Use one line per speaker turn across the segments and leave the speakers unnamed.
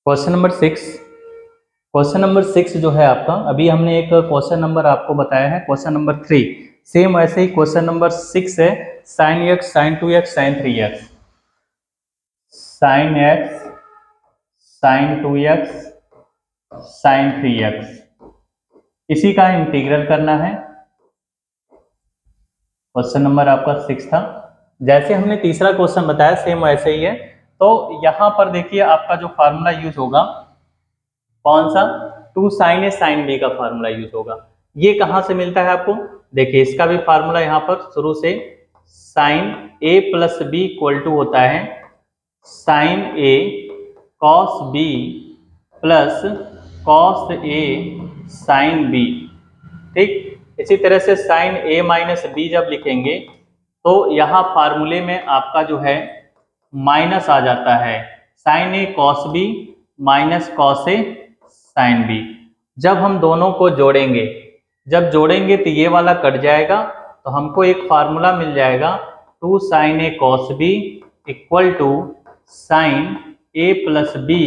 Question number 6। Question number 6 जो है आपका, अभी हमने एक क्वेश्चन नंबर आपको बताया है क्वेश्चन नंबर 3। सेम ऐसे ही क्वेश्चन नंबर 6 है, sine x, sine 2x, sine 3x, sine x, sine 2x, sine 3x, इसी का इंटीग्रल करना है। क्वेश्चन नंबर आपका 6 था। जैसे हमने तीसरा क्वेश्चन बताया सेम वैसे ही है। तो यहां पर देखिए आपका जो फार्मूला यूज होगा कौन सा, 2 साइन ए साइन बी का फार्मूला यूज होगा। ये कहां से मिलता है आपको, देखिए इसका भी फार्मूला यहां पर शुरू से sine A plus B equal to होता है sine A cos B plus cos A sine B. ठीक, इसी तरह से साइन ए माइनस बी जब लिखेंगे तो यहाँ फार्मूले में आपका जो है माइनस आ जाता है, sine A cos B minus cos A sine B. जब हम दोनों को जोड़ेंगे, जब जोड़ेंगे तो ये वाला कट जाएगा, तो हमको एक फार्मूला मिल जाएगा 2 sine A cos B equal to sine A plus B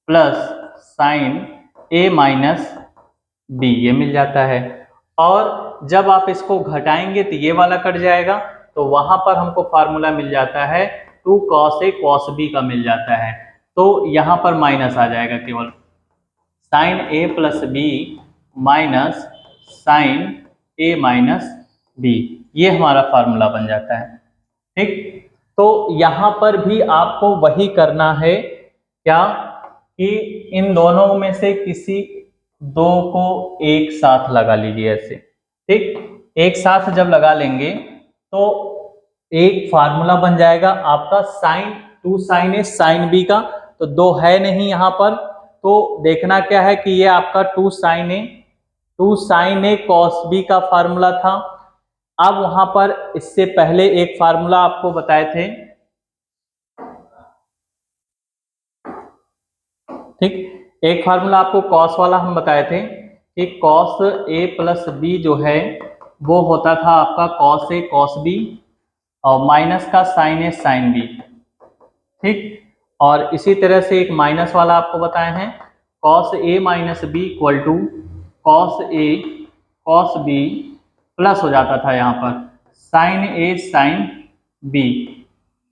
plus sine A minus B, ये मिल जाता है। और जब आप इसको घटाएंगे तो ये वाला कट जाएगा, तो वहां पर हमको फार्मूला मिल जाता है 2 कॉस ए कॉस बी का मिल जाता है। तो यहाँ पर माइनस आ जाएगा, केवल sign A plus B minus sine A minus B, ये हमारा फार्मूला बन जाता है। ठीक, तो यहाँ पर भी आपको वही करना है क्या, कि इन दोनों में से किसी दो को एक साथ लगा लीजिए ऐसे। ठीक, एक साथ जब लगा लेंगे तो एक फार्मूला बन जाएगा आपका sign 2 sine A sine B का। तो दो है नहीं यहाँ पर, तो देखना क्या है कि ये आपका 2 साइन ए कॉस बी का फार्मूला था। अब वहां पर इससे पहले एक फार्मूला आपको बताए थे, ठीक, एक फार्मूला आपको कॉस वाला हम बताए थे कि कॉस ए प्लस बी जो है वो होता था आपका कॉस ए कॉस बी और माइनस का साइन ए साइन बी। ठीक, और इसी तरह से एक माइनस वाला आपको बताए हैं cos A minus B equal to cos A cos B plus हो जाता था यहाँ पर साइन ए साइन बी।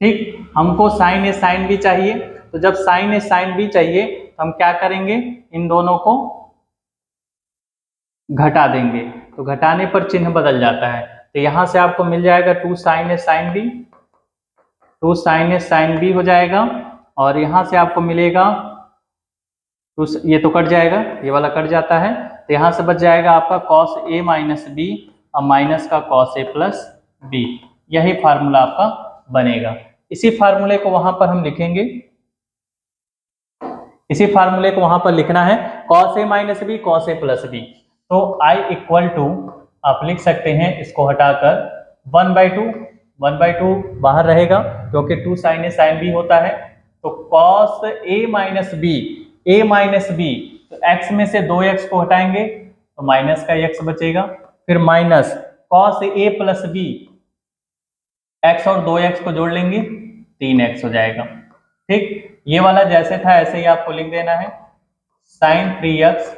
ठीक, हमको साइन ए साइन बी चाहिए, तो जब साइन ए साइन बी चाहिए तो हम क्या करेंगे, इन दोनों को घटा देंगे, तो घटाने पर चिन्ह बदल जाता है। तो यहां से आपको मिल जाएगा 2 sine A sine B, 2 sine A sine B हो जाएगा, और यहां से आपको मिलेगा ये तो कट जाएगा, ये वाला कट जाता है, तो यहां से बच जाएगा आपका कॉस ए माइनस बी और माइनस का कॉस ए प्लस बी। यही फार्मूला आपका बनेगा। इसी फार्मूले को वहां पर हम लिखेंगे, इसी फार्मूले को वहां पर लिखना है cos A minus B cos A plus B. तो आई इक्वल टू आप लिख सकते हैं इसको हटाकर 1/2 बाहर रहेगा क्योंकि 2 साइन ए साइन बी होता है। तो cos A minus B, A minus B, तो एक्स में से 2x को हटाएंगे तो माइनस का x बचेगा, फिर minus cos A plus B, x और 2x को जोड़ लेंगे 3x हो जाएगा। ठीक, ये वाला जैसे था ऐसे ही आपको लिख देना है sign 3x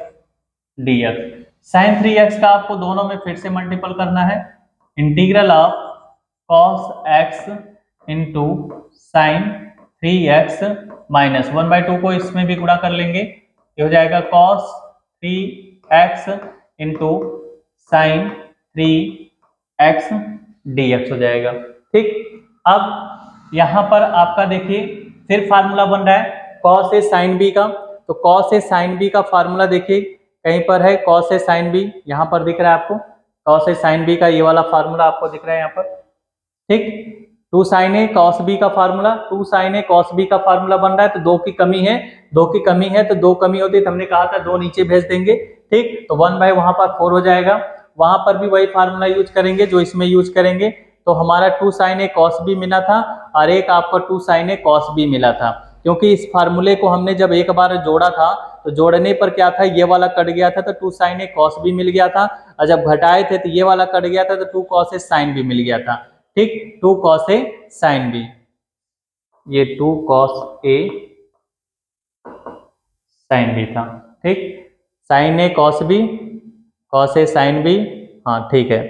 dx। Sign 3x का आपको दोनों में फिर से मल्टीपल करना है, integral of cos x into sine 3x minus 1/2 को इसमें भी गुणा कर लेंगे, ये हो जाएगा cos 3x into sign 3x dx हो जाएगा। ठीक, अब यहां पर आपका देखिए फिर फार्मूला बन रहा है कॉस ए साइन बी का। तो कॉस ए साइन बी का फार्मूला देखिए कहीं पर है, कॉस ए साइन बी यहां पर दिख रहा है आपको, कॉस ए साइन बी का ये वाला फार्मूला आपको दिख रहा है यहाँ पर। ठीक, 2 साइन ए कॉस बी का formula, 2 sine A cos B का फार्मूला बन रहा है, तो 2 की कमी है, 2 की कमी है तो 2 कमी होती तो हमने कहा था 2 नीचे भेज देंगे। ठीक, तो 1 वहां पर 4 हो जाएगा, वहां पर भी वही फार्मूला यूज करेंगे जो इसमें यूज करेंगे। तो हमारा 2 साइन ए कॉस बी मिला था और एक आपका 2 साइन ए कॉस बी मिला था, क्योंकि इस फार्मूले को हमने जब एक बार जोड़ा था तो जोड़ने पर क्या था, ये वाला कट गया था तो 2 साइन ए कॉस बी मिल गया था, और जब घटाए थे तो ये वाला कट गया था तो 2 कॉस ए साइन बी मिल गया था। ठीक, 2 कॉस ए साइन बी, ये 2 कॉस ए साइन बी था, ठीक। Sign A cos B, cos A sine B, हाँ ठीक है।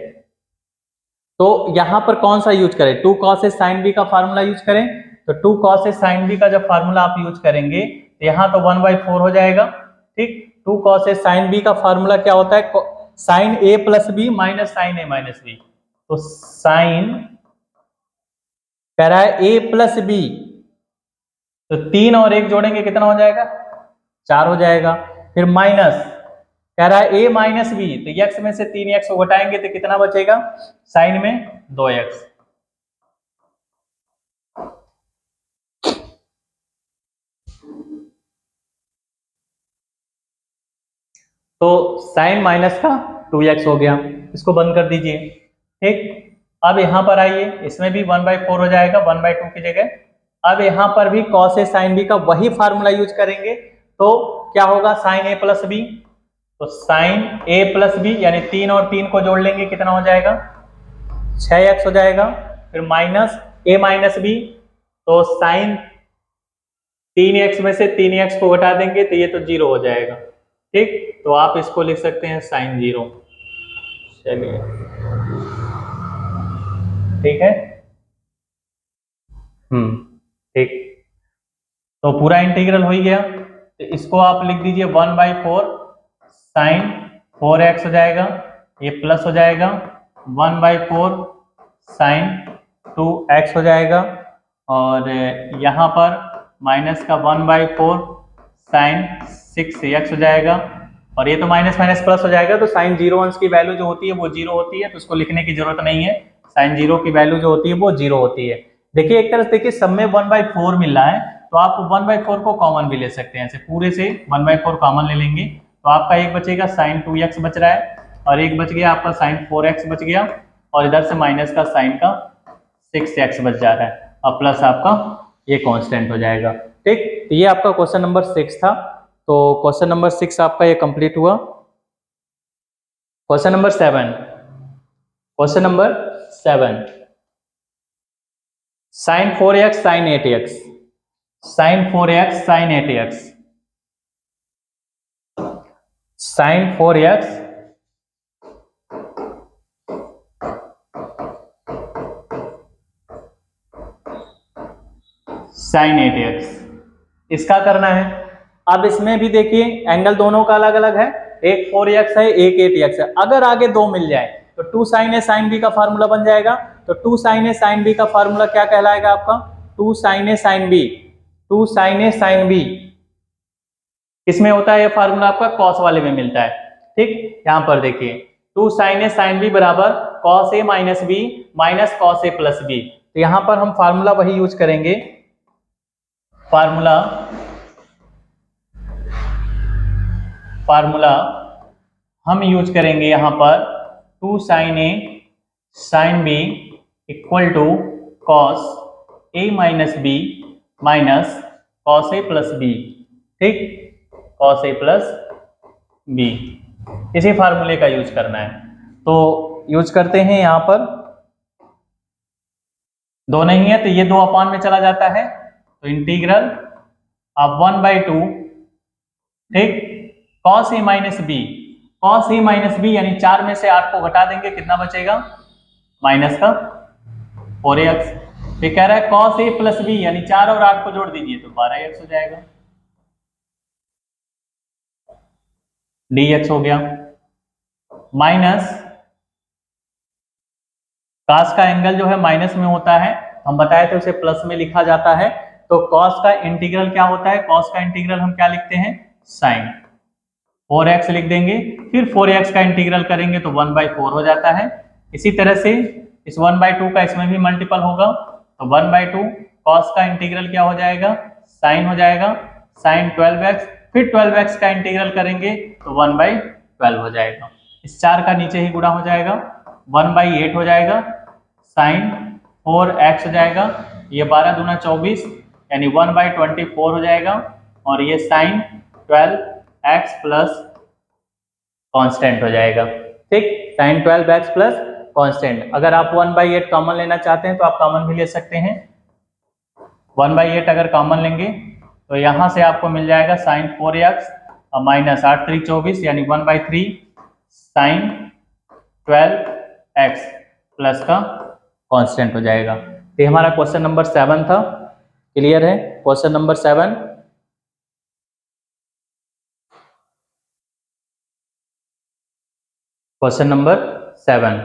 तो यहां पर कौन सा यूज करें, two cos A sine B का फार्मूला यूज करें। तो two cos A sine B का जब फार्मूला आप यूज करेंगे तो यहाँ तो 1/4 हो जाएगा, ठीक। Two cos A sine B का फार्मूला क्या होता है, sine A plus B minus sine A minus B. तो साइन कह रहा है ए प्लस बी, तो 3 और 1 जोड़ेंगे कितना हो जाएगा, 4 हो जाएगा। फिर माइनस कह रहा है ए माइनस बी, तो x में से 3x को घटाएंगे तो कितना बचेगा, साइन में 2x। तो साइन माइनस का 2x हो गया, इसको बंद कर दीजिए, ठीक। अब यहां पर आइए, इसमें भी 1/4 हो जाएगा 1/2 की जगह। अब यहां पर भी कॉस ए साइन बी का वही फार्मूला यूज करेंगे, तो क्या होगा, साइन ए प्लस बी। तो साइन ए प्लस बी यानी 3 और 3 को जोड़ लेंगे कितना हो जाएगा, 6x हो जाएगा। फिर माइनस ए माइनस बी, तो साइन 3x में से 3x को घटा देंगे तो ये तो 0 हो जाएगा, ठीक। तो आप इसको लिख सकते हैं साइन 0। चलिए ठीक है, ठीक। तो पूरा इंटीग्रल हो ही गया, तो इसको आप लिख दीजिए 1/4 साइन 4x हो जाएगा, ये प्लस हो जाएगा 1/4 साइन 2x हो जाएगा, और यहाँ पर माइनस का 1/4 साइन 6x हो जाएगा, और ये तो माइनस माइनस प्लस हो जाएगा। तो साइन 0 अंश की वैल्यू जो होती है वो 0 होती है, तो उसको लिखने की जरूरत नहीं है। साइन 0 की वैल्यू जो होती है वो 0 होती है। देखिए एक तरह से देखिए सब में 1/4 मिल रहा है, तो आप 1/4 को कॉमन भी ले सकते हैं, ऐसे पूरे से 1/4 कॉमन ले लेंगे तो आपका एक बचेगा साइन 2x बच रहा है, और एक बच गया आपका साइन 4x बच गया, और इधर से माइनस का साइन का 6x बच जा रहा है, और प्लस आपका ये कांस्टेंट हो जाएगा, ठीक। तो ये आपका क्वेश्चन नंबर 6 था। तो क्वेश्चन नंबर 6 आपका ये कंप्लीट हुआ। Question number 7, question number 7, sine 4x sine 8x, sine 4x sine 8x, sine 4x sine 8x, इसका करना है। अब इसमें भी देखिए एंगल दोनों का अलग अलग है, एक 4x है एक 8x है। अगर आगे 2 मिल जाए तो 2 साइन ए साइन बी का फार्मूला बन जाएगा। तो 2 साइन ए साइन बी का फार्मूला क्या कहलाएगा आपका, 2 sine A sine B, 2 sine A sine B किसमें होता है, ये फार्मूला आपका कॉस वाले में मिलता है, ठीक। यहां पर देखिए 2 साइन ए साइन बी बराबर cos A minus B minus cos A plus B. तो यहां पर हम फार्मूला वही यूज करेंगे, फार्मूला हम यूज करेंगे यहां पर 2 sine A sine B equal to cos A minus B minus cos A plus B, ठीक, कॉस ए प्लस बी। इसी फार्मूले का यूज करना है, तो यूज करते हैं। यहां पर 2 नहीं है तो ये 2 अपान में चला जाता है, तो इंटीग्रल अब 1/2, ठीक, cos A minus B, cos A minus B यानी 4 में से 8 को घटा देंगे कितना बचेगा, माइनस का 4x। ये कह रहा है कॉस ए प्लस बी यानी 4 और 8 को जोड़ दीजिए तो 12x हो जाएगा, dx हो गया, माइनस कॉस का एंगल जो है माइनस में होता है, हम बताए थे उसे प्लस में लिखा जाता है। तो कॉस का इंटीग्रल क्या होता है, कॉस का इंटीग्रल हम क्या लिखते हैं, साइन 4x लिख देंगे, फिर 4x का इंटीग्रल करेंगे तो 1/4 हो जाता है। इसी तरह से इस 1/2 का इसमें भी मल्टीपल होगा, तो 1/2 कॉस का इंटीग्रल क्या हो जाएगा, साइन हो जाएगा, साइन 12x, फिर 12x का इंटीग्रल करेंगे तो 1/12 हो जाएगा। इस 4 का नीचे ही गुणा हो जाएगा, 1/8 हो जाएगा, साइन 4x हो जाएगा, ये 12 दूना 24 यानी 1/24 हो जाएगा, और ये साइन 12x प्लस कांस्टेंट हो जाएगा, ठीक, साइन 12x प्लस कांस्टेंट। अगर आप 1/8 कॉमन लेना चाहते हैं तो आप कॉमन भी ले सकते हैं, 1/8 अगर कॉमन लेंगे तो यहाँ से आपको मिल जाएगा साइन 4x माइनस 8 3 24 यानी 1/3 साइन 12x प्लस का कांस्टेंट हो जाएगा। तो हमारा क्वेश्चन नंबर 7 था। क्लियर है? Question number 7। Question number 7।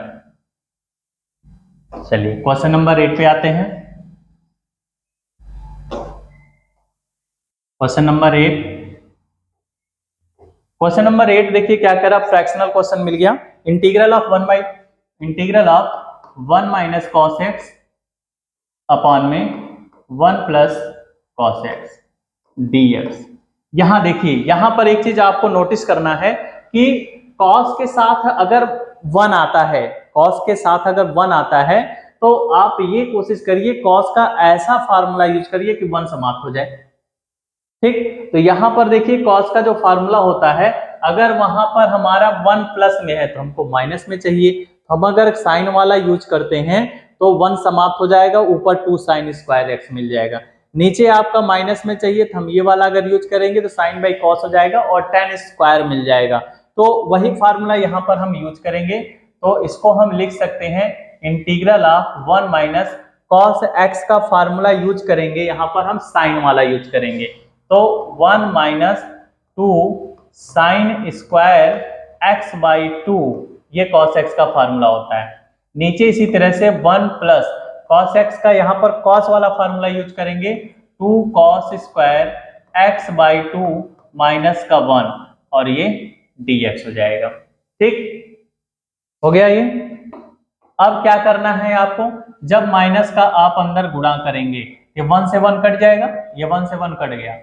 चलिए क्वेश्चन नंबर 8 पे आते हैं। Question number 8। क्वेश्चन नंबर 8 देखिए क्या कह रहा है, फ्रैक्शनल क्वेश्चन मिल गया। Integral of 1 minus cos x upon में 1 प्लस कॉस एक्स dx। यहां देखिए, यहां पर एक चीज आपको नोटिस करना है कि कॉस के साथ अगर 1 आता है, कॉस के साथ अगर 1 आता है तो आप ये कोशिश करिए कॉस का ऐसा फार्मूला यूज करिए कि 1 समाप्त हो जाए। ठीक, तो यहां पर देखिए कॉस का जो फार्मूला होता है, अगर वहां पर हमारा 1 प्लस में है तो हमको माइनस में चाहिए। हम अगर साइन वाला यूज करते हैं तो 1 समाप्त हो जाएगा, ऊपर 2 साइन स्क्वायर एक्स मिल जाएगा। नीचे आपका माइनस में चाहिए तो हम ये वाला अगर यूज करेंगे तो साइन बाई कॉस हो जाएगा और टेन स्क्वायर मिल जाएगा। तो वही फार्मूला यहाँ पर हम यूज करेंगे। तो इसको हम लिख सकते हैं integral of 1 minus cos x का फार्मूला यूज करेंगे, यहाँ पर हम साइन वाला यूज करेंगे। तो 1 minus 2 sine square x by 2 ये कॉस एक्स का फार्मूला होता है। नीचे इसी तरह से 1 प्लस कॉस एक्स का यहाँ पर कॉस वाला फार्मूला यूज करेंगे, 2 cos square x by 2 minus का 1 और ये dx हो जाएगा। ठीक हो गया ये। अब क्या करना है आपको, जब माइनस का आप अंदर गुणा करेंगे, ये 1 से 1 कट जाएगा, ये 1 से 1 कट गया।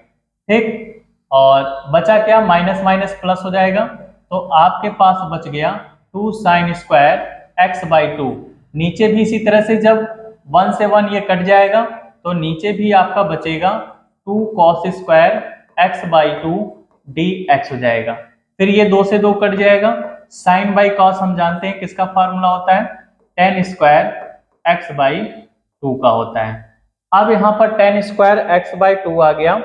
ठीक, और बचा क्या, माइनस माइनस प्लस हो जाएगा। तो आपके पास बच गया 2 साइन स्क्वायर एक्स बाई 2। नीचे भी इसी तरह से जब 1 से 1 ये कट जाएगा तो नीचे भी आपका बचेगा 2 cos square x by 2 dx हो जाएगा। फिर ये 2 से 2 कट जाएगा। साइन बाई कॉस हम जानते हैं किसका फार्मूला होता है, टेन स्क्वायर एक्स बाई 2 का होता है। अब यहाँ पर टेन स्क्वायर एक्स बाई 2 आ गया।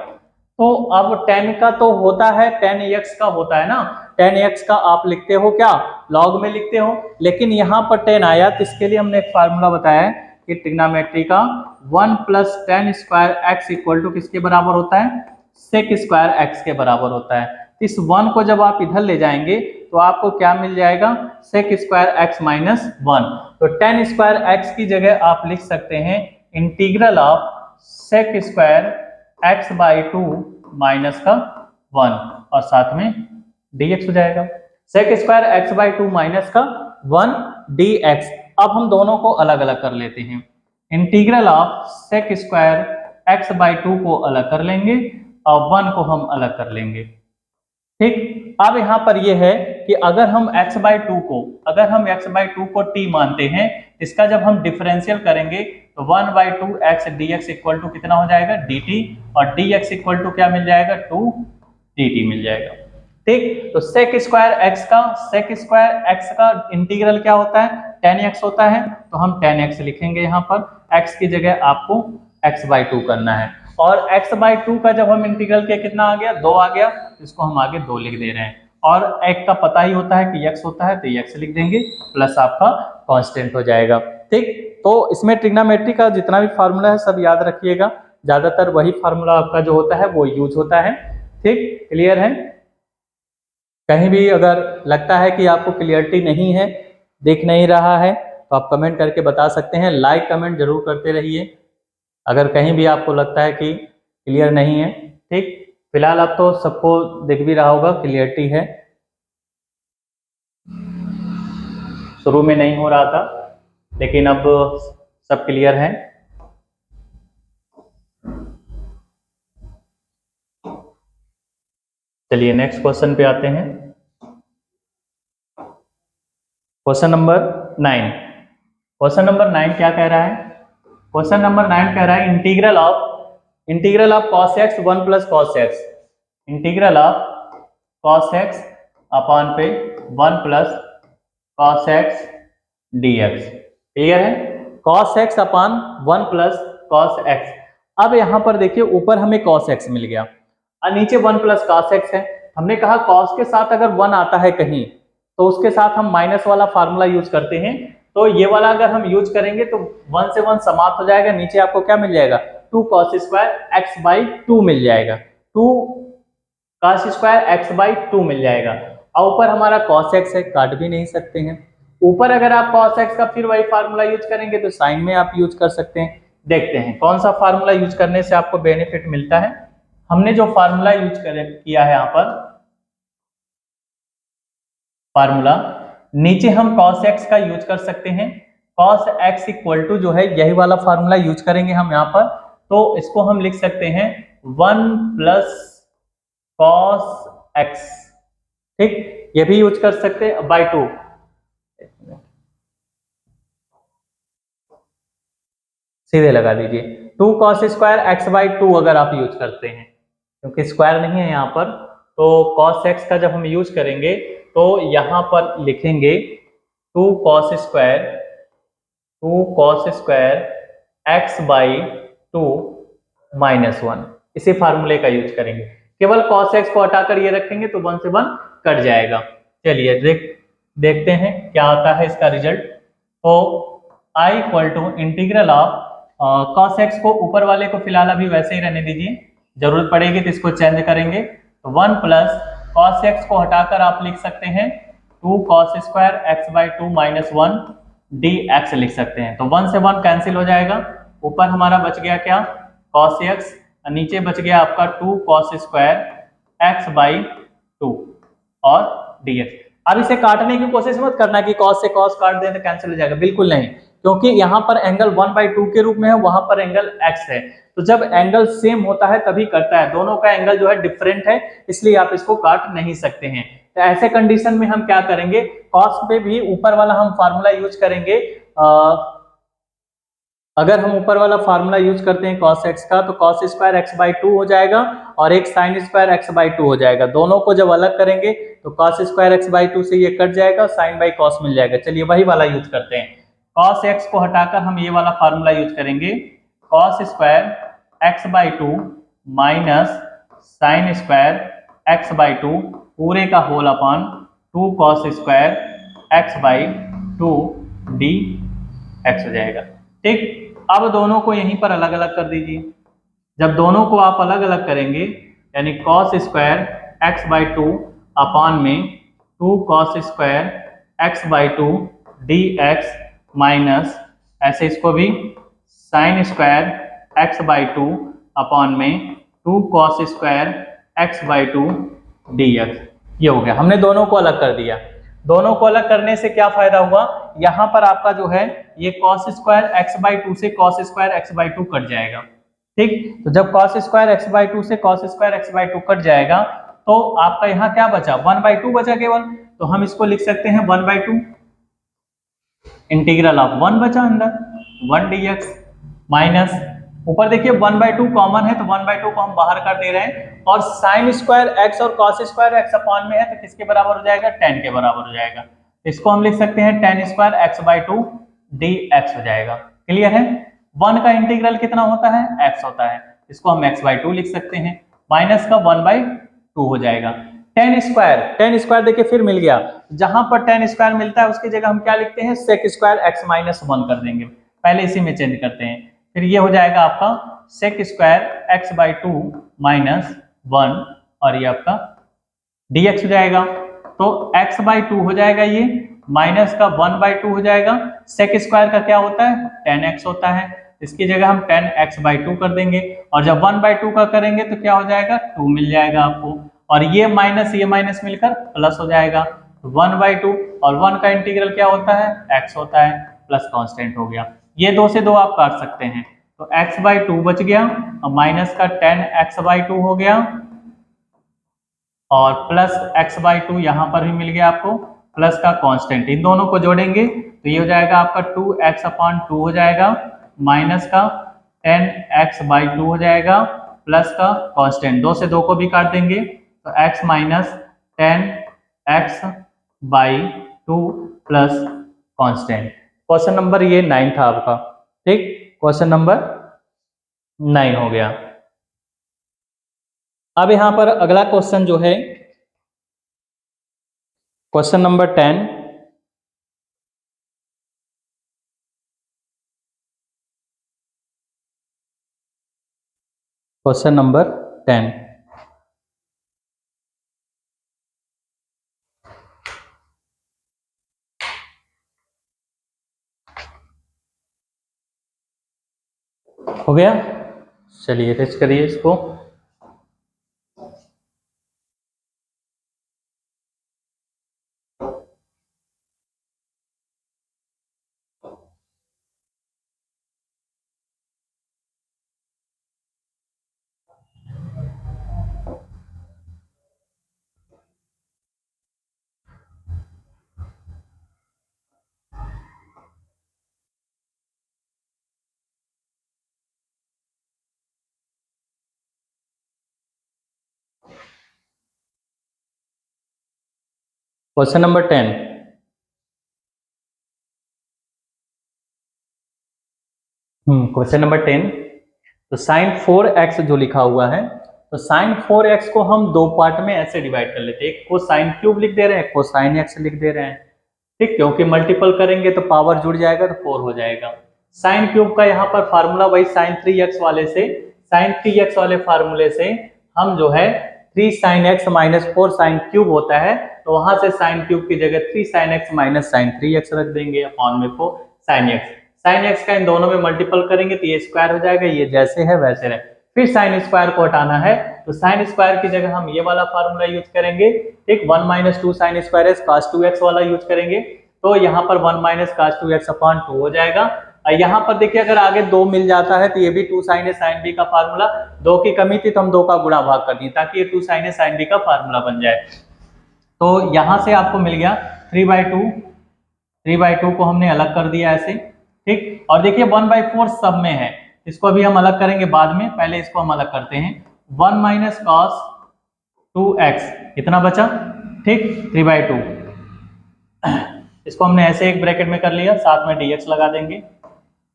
तो अब 10 का तो होता है 10x का होता है ना, 10x का आप लिखते हो क्या, लॉग में लिखते हो। लेकिन यहाँ पर 10 आया तो इसके लिए हमने एक फार्मूला बताया है कि ट्रिग्नोमेट्री का 1 plus tan square x equal to किसके बराबर होता है, सेक स्क्वायर एक्स के बराबर होता है। तो इस 1 को जब आप इधर ले जाएंगे तो आपको क्या मिल जाएगा, सेक स्क्वायर एक्स माइनस 1। तो टेन स्क्वायर एक्स की जगह आप लिख सकते हैं integral of sec square x by 2 minus का 1 और साथ में dx हो जाएगा। Sec square x by 2 minus का 1 dx। अब हम दोनों को अलग अलग कर लेते हैं। Integral of sec square x by 2 को अलग कर लेंगे और 1 को हम अलग कर लेंगे। ठीक, अब यहाँ पर यह है कि अगर हम x बाई 2 को t मानते हैं, इसका जब हम डिफरेंशियल करेंगे तो 1 by 2 x dx equal to कितना हो जाएगा, dt, और dx इक्वल टू क्या मिल जाएगा, 2 dt मिल जाएगा। ठीक, तो सेक स्क्वायर एक्स का इंटीग्रल क्या होता है, tan x होता है। तो हम tan x लिखेंगे, यहाँ पर x की जगह आपको x बाई 2 करना है। और x बाई 2 का जब हम इंटीग्रल किया कितना आ गया, 2 आ गया। इसको हम आगे 2 लिख दे रहे हैं। और एक का पता ही होता है कि x होता है तो x लिख देंगे, प्लस आपका कांस्टेंट हो जाएगा। ठीक, तो इसमें ट्रिग्नोमेट्री का जितना भी फार्मूला है सब याद रखिएगा, ज्यादातर वही फार्मूला आपका जो होता है वो यूज होता है। ठीक, क्लियर है? कहीं भी अगर लगता है कि आपको क्लियरिटी नहीं है, दिख नहीं रहा है, तो आप कमेंट करके बता सकते हैं। लाइक कमेंट जरूर करते रहिए अगर कहीं भी आपको लगता है कि क्लियर नहीं है। ठीक, फिलहाल अब तो सबको दिख भी रहा होगा क्लियरिटी है। शुरू में नहीं हो रहा था लेकिन अब सब क्लियर है। चलिए नेक्स्ट क्वेश्चन पे आते हैं। Question number 9। क्वेश्चन नंबर 9 क्या कह रहा है, क्वेश्चन नंबर 9 कह रहा है integral of cos x 1 plus cos x, integral of cos x upon पे 1 plus cos x dx। Clear है? cos x upon 1 plus cos x। अब यहाँ पर देखिए ऊपर हमें cos x मिल गया और नीचे 1 प्लस cos x है। हमने कहा cos के साथ अगर 1 आता है कहीं तो उसके साथ हम माइनस वाला फार्मूला यूज करते हैं। तो ये वाला अगर हम यूज करेंगे तो 1 से 1 समाप्त हो जाएगा, नीचे आपको क्या मिल जाएगा 2 cos स्क्वायर x/2 मिल जाएगा, 2 cos स्क्वायर x/2 मिल जाएगा। और ऊपर हमारा cos x है, काट भी नहीं सकते हैं। ऊपर अगर आप cos x का फिर वही फार्मूला यूज करेंगे तो साइन में आप यूज कर सकते हैं। देखते हैं कौन सा फार्मूला यूज करने से आपको बेनिफिट मिलता है। हमने जो फार्मूला यूज किया है यहाँ पर फार्मूला, नीचे हम cos x का यूज कर सकते हैं। cos x इक्वल टू जो है यही वाला फार्मूला यूज करेंगे हम यहाँ पर, तो इसको हम लिख सकते हैं 1 प्लस cos x, ठीक, ये भी यूज कर सकते हैं बाय 2। सीधे लगा दीजिए 2 cos स्क्वायर x/2 अगर आप यूज करते हैं, क्योंकि स्क्वायर नहीं है यहाँ पर, तो cos x का जब हम यूज करेंगे तो यहाँ पर लिखेंगे 2 cos स्क्वायर x/2 माइनस 1, इसी फार्मूले का यूज करेंगे। केवल cos x को हटाकर ये रखेंगे तो 1 से 1 कट जाएगा। चलिए देखते हैं क्या आता है इसका रिजल्ट। तो I equal to integral of cos x को ऊपर वाले को फिलहाल अभी वैसे ही रहने दीजिए, जरूरत पड़ेगी तो इसको चेंज करेंगे। तो 1 प्लस cos x को हटाकर आप लिख सकते हैं 2 cos square x/2 minus 1 dx लिख सकते हैं। तो 1 से 1 कैंसिल हो जाएगा, ऊपर हमारा बच गया क्या cos x, नीचे बच गया आपका 2 cos स्क्वायर x/2 और dx। अब इसे काटने की कोशिश मत करना कि cos से cos काट दें तो कैंसिल हो जाएगा, बिल्कुल नहीं, क्योंकि यहाँ पर एंगल 1/2 के रूप में है, वहां पर एंगल x है। तो जब एंगल सेम होता है तभी कटता है, दोनों का एंगल जो है डिफरेंट है, इसलिए आप इसको काट नहीं सकते हैं। तो ऐसे कंडीशन में हम क्या करेंगे, cos पे भी ऊपर वाला हम फार्मूला यूज करेंगे। अगर हम ऊपर वाला फार्मूला यूज करते हैं cos x का, तो cos स्क्वायर x/2 हो जाएगा और एक sin स्क्वायर x/2 हो जाएगा। दोनों को जब अलग करेंगे तो cos स्क्वायर x/2 से ये कट जाएगा, sin बाई cos मिल जाएगा। चलिए वही वाला यूज करते हैं। cos x को हटाकर हम ये वाला फार्मूला यूज करेंगे, cos square x/2 minus sin square x/2 पूरे का whole upon 2 cos square x/2 dx हो जाएगा। ठीक, अब दोनों को यहीं पर अलग अलग कर दीजिए। जब दोनों को आप अलग अलग करेंगे यानी cos स्क्वायर x/2 अपॉन में 2 cos square x/2 dx minus ऐसे इसको भी sin स्क्वायर x/2 अपॉन में 2 cos स्क्वायर x/2 dx। ये हो गया, हमने दोनों को अलग कर दिया। दोनों को अलग करने से क्या फायदा हुआ, यहाँ पर आपका जो है ये cos स्क्वायर x/2 से cos स्क्वायर x/2 कट जाएगा। ठीक, तो जब cos स्क्वायर x/2 से cos स्क्वायर x/2 कट जाएगा तो आपका यहाँ क्या बचा 1/2 बचा केवल, तो हम इसको लिख सकते हैं 1/2 इंटीग्रल ऑफ 1 बचा अंदर 1 dx माइनस ऊपर देखिए 1/2 कॉमन है तो 1/2 को हम बाहर कर दे रहे हैं, और sin स्क्वायर x और cos स्क्वायर x अपॉन में है तो किसके बराबर हो जाएगा, tan के बराबर हो जाएगा। इसको हम लिख सकते हैं tan स्क्वायर x/2 dx हो जाएगा। क्लियर है, 1 का इंटीग्रल कितना होता है x होता है, इसको हम x/2 लिख सकते हैं, माइनस का 1/2 हो जाएगा। tan स्क्वायर देखिए फिर मिल गया, जहां पर tan स्क्वायर मिलता है उसकी जगह हम क्या लिखते हैं sec स्क्वायर x माइनस 1 कर देंगे, पहले इसी में चेंज करते हैं। फिर ये हो जाएगा आपका sec स्क्वायर x/2 माइनस 1 और ये आपका dx हो जाएगा। तो x/2 हो जाएगा, ये माइनस का 1/2 हो जाएगा। sec स्क्वायर का क्या होता है tan x होता है, इसकी जगह हम tan x/2 कर देंगे, और जब 1/2 का करेंगे तो क्या हो जाएगा 2 मिल जाएगा आपको, और ये माइनस मिलकर प्लस हो जाएगा 1/2, और 1 का इंटीग्रल क्या होता है x होता है, प्लस कांस्टेंट हो गया। ये 2 से 2 आप काट सकते हैं, तो x/2 बच गया और माइनस का tan x/2 हो गया, और प्लस x/2 यहाँ पर भी मिल गया आपको, प्लस का कांस्टेंट, इन दोनों को जोड़ेंगे तो ये हो जाएगा आपका 2x/2 हो जाएगा, माइनस का 10x/2 हो जाएगा, प्लस का कांस्टेंट, 2 से 2 को भी काट देंगे तो x minus 10x/2 plus constant. Question number ये 9 था आपका। ठीक, क्वेश्चन नंबर 9 हो गया। अब यहां पर अगला क्वेश्चन जो है क्वेश्चन नंबर 10। Question number 10। हो गया, चलिए टेस्ट करिए इसको। Question number 10। Question number 10। तो साइन 4x जो लिखा हुआ है, तो साइन 4x को हम दो पार्ट में ऐसे डिवाइड कर लेते हैं। एक को साइन क्यूब लिख दे रहे हैं, एक को साइन x लिख दे रहे हैं। ठीक, क्योंकि मल्टीपल करेंगे तो पावर जुड़ जाएगा तो 4 हो जाएगा। साइन क्यूब का यहाँ पर फार्मूला वही साइन 3x वाले से, साइन 3x वाले फार्मूले से हम जो है 3 sine x minus 4 sine cube होता है, तो वहां से साइन क्यूब की जगह 3 sine x minus sign 3x रख देंगे अपॉन में 4 साइन x। साइन x का इन दोनों में मल्टीपल करेंगे तो ये स्क्वायर हो जाएगा, ये जैसे है वैसे रहे। फिर साइन स्क्वायर को हटाना है, तो साइन स्क्वायर की जगह हम ये वाला फार्मूला यूज करेंगे। ठीक, 1 minus 2 sine square S cos 2x वाला यूज करेंगे, तो यहाँ पर 1 माइनस cos 2x अपॉन 2 हो जाएगा। यहाँ पर देखिए अगर आगे 2 मिल जाता है तो ये भी 2 साइन ए साइन बी का फार्मूला, 2 की कमी थी तो हम 2 का गुणा भाग कर दिए ताकि ये 2 साइन ए साइन बी का फार्मूला बन जाए। तो यहाँ से आपको मिल गया 3/2, 3/2 को हमने अलग कर दिया ऐसे। ठीक, और देखिए 1/4 सब में है, इसको अभी हम अलग करेंगे बाद में, पहले इसको हम अलग करते हैं। 1 माइनस कॉस 2x कितना बचा, ठीक 3/2। इसको हमने ऐसे एक ब्रैकेट में कर लिया, साथ में dx लगा देंगे,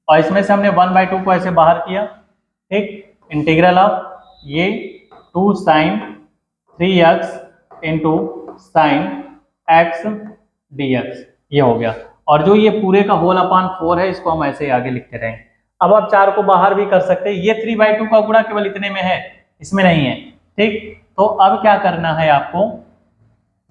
और इसमें से हमने 1/2 को ऐसे बाहर किया। ठीक, इंटीग्रल ऑफ ये 2 sine 3x into sine x dx, ये हो गया। और जो ये पूरे का होल अपान 4 है, इसको हम ऐसे आगे लिखते रहेंगे। अब आप 4 को बाहर भी कर सकते हैं, ये 3/2 का गुणा केवल इतने में है, इसमें नहीं है। ठीक, तो अब क्या करना है आपको,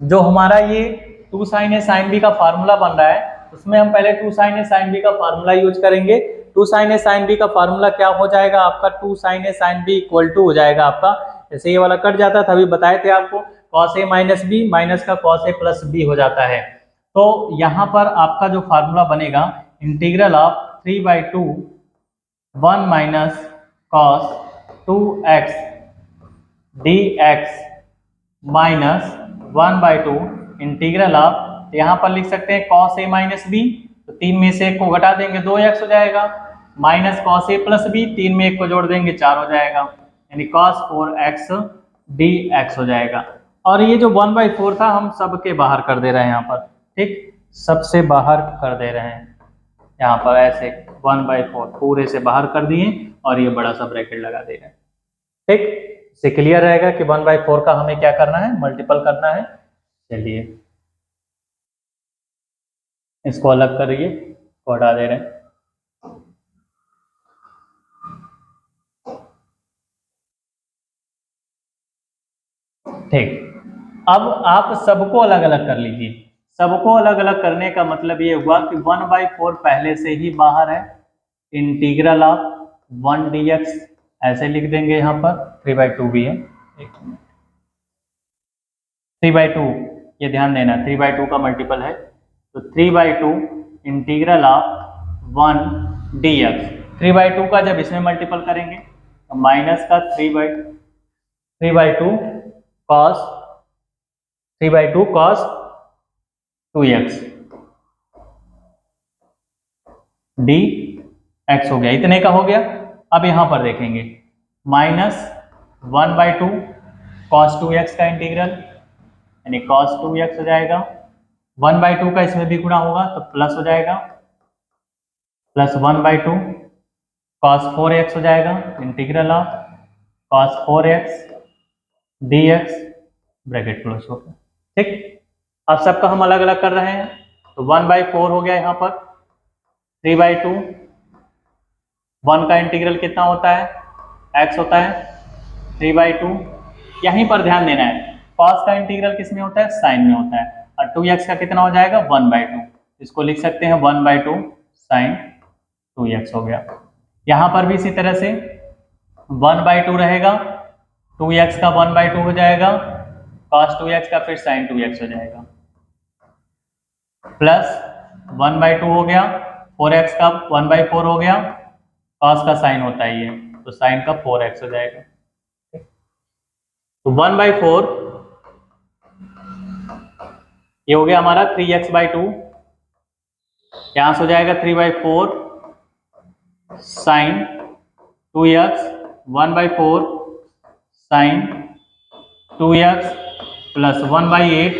जो हमारा ये 2 साइन ए साइन बी का फार्मूला बन रहा है, उसमें हम पहले 2 साइन ए साइन बी का फार्मूला यूज करेंगे। 2 साइन ए साइन बी का फार्मूला क्या हो जाएगा आपका, 2 sine A sine B equal to हो जाएगा आपका, जैसे ये वाला कट जाता था, अभी बताए थे आपको, cos a minus B minus का cos a प्लस बी हो जाता है। तो यहाँ पर आपका जो फार्मूला बनेगा, integral of 3/2 1 minus cos 2x dx minus 1/2 integral of, यहाँ पर लिख सकते हैं cos a माइनस बी, तो 3 में से 1 को घटा देंगे 2x हो जाएगा, minus cos a plus B, 3 में 1 को जोड़ देंगे 4 हो जाएगा, यानी cos 4x dx हो जाएगा। और ये जो 1/4 था हम सबके बाहर कर दे रहे हैं यहाँ पर। ठीक, सबसे बाहर कर दे रहे हैं यहाँ पर ऐसे, 1/4 पूरे से बाहर कर दिए और ये बड़ा सा ब्रैकेट लगा दे रहे हैं। ठीक, इससे क्लियर रहेगा कि 1/4 का हमें क्या करना है, मल्टीपल करना है। चलिए इसको अलग करिए, इसको हटा दे रहे हैं। ठीक, अब आप सबको अलग अलग कर लीजिए। सबको अलग अलग करने का मतलब ये हुआ कि 1/4 पहले से ही बाहर है, इंटीग्रल ऑफ 1 dx ऐसे लिख देंगे, यहाँ पर 3/2 भी है, 3/2 ये ध्यान देना, 3/2 का मल्टीपल है, तो 3/2 इंटीग्रल ऑफ 1 dx। 3/2 का जब इसमें मल्टीपल करेंगे तो माइनस का 3/2 cos 3/2 cos 2x dx हो गया, इतने का हो गया। अब यहां पर देखेंगे माइनस 1/2 cos 2x का इंटीग्रल, यानी cos 2x हो जाएगा, 1/2 का इसमें भी गुणा होगा तो प्लस हो जाएगा, प्लस 1/2 cos 4x हो जाएगा, integral of cos 4x dx, bracket close हो गया। ठीक, अब सबका हम अलग अलग कर रहे हैं, तो 1/4 हो गया यहाँ पर, 3/2, 1 का इंटीग्रल कितना होता है, x होता है, 3/2। यहीं पर ध्यान देना है, cos का इंटीग्रल किस में होता है, साइन में होता है, और 2x का कितना हो जाएगा, 1/2। इसको लिख सकते हैं 1/2 साइन 2x हो गया। यहाँ पर भी इसी तरह से 1/2 रहेगा, 2x का 1/2 हो जाएगा, cos 2x का फिर sin 2x हो जाएगा, प्लस 1/2 हो गया, 4x का 1/4 हो गया, cos का साइन होता है ये, तो साइन का 4x हो जाएगा। तो 1/4 ये हो गया हमारा 3x/2, यहां से हो जाएगा 3/4 sine 2x, 1/4 sine 2x plus 1/8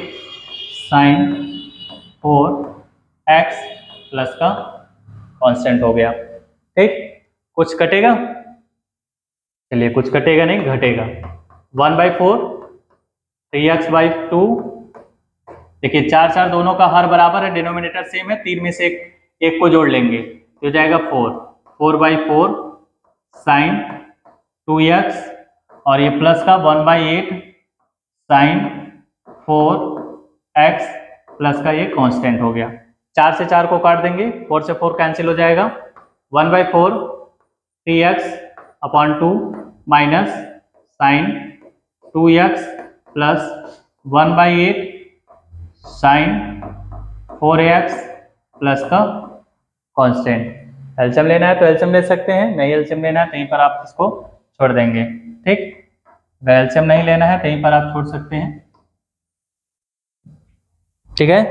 sine 4x plus का कांस्टेंट हो गया। ठीक, कुछ कटेगा, चलिए कुछ कटेगा नहीं, घटेगा। 1/4 3x/2, देखिए 4 4 दोनों का हर बराबर है, डिनोमिनेटर सेम है, 3 में से एक को जोड़ लेंगे तो हो जाएगा 4, 4/4 साइन 2x, और ये प्लस का 1/8 साइन 4x प्लस का ये कांस्टेंट हो गया। 4 से 4 को काट देंगे, 4 से 4 कैंसिल हो जाएगा, 1/4 3x/2 minus sine 2x plus 1/8 sine 4x plus का कांस्टेंट। एलसीएम लेना है तो एलसीएम ले सकते हैं, नहीं एलसीएम लेना है कहीं पर आप इसको छोड़ देंगे। ठीक, अगर एलसीएम नहीं लेना है कहीं पर आप छोड़ सकते हैं। ठीक है,